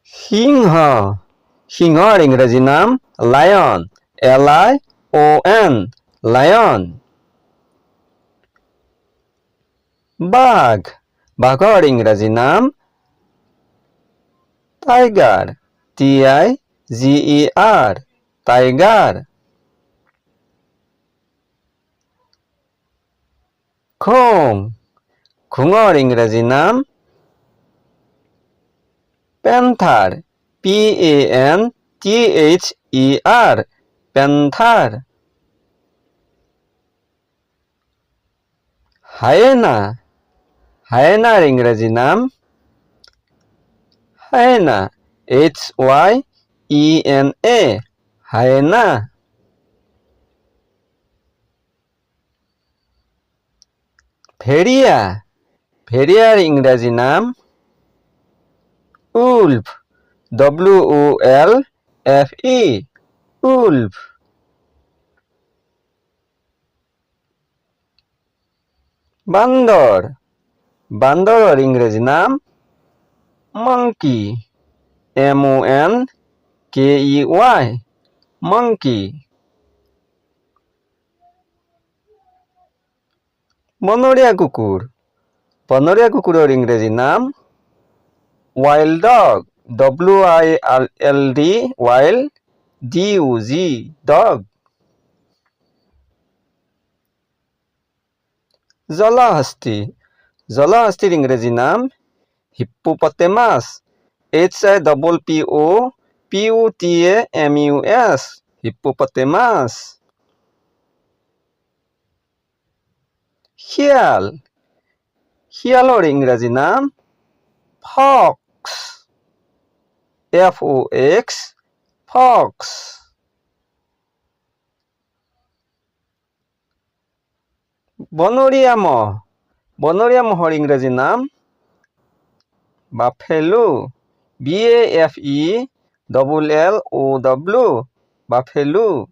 সিংহ সিংহৰ ইংৰাজী নাম লায়ন Lion লায়ন বাঘ বাঘৰ ইংৰাজী নাম টাইগাৰ Tiger টাইগাৰ ঘোং ঘোঙৰ ইংৰাজী নাম পেন্থাৰ Panther পেন্থাৰ হায়েনা হায়েনাৰ ইংৰাজী নাম হায়েনা Hyena হায়েনা ভেড়িয়া ভেড়িয়াৰ ইংৰাজী নাম উলফ WOLFE উলফ বান্দৰ বান্দৰৰ ইংৰাজী নাম monkey MONKEY monkey বনৰীয়া কুকুৰ বনৰীয়া কুকুৰৰ ইংৰাজী নাম wild dog WILD wild DOG dog জলহস্তী জলহস্তীৰ ইংৰাজী নাম hippopotamus HIPPOPOTAMUS hippopotamus শিয়াল শিয়ালৰ ইংৰাজী নাম fox FOX fox বনৰীয়া মহৰ ইংৰাজী নাম buffalo BAFFELLOW buffalo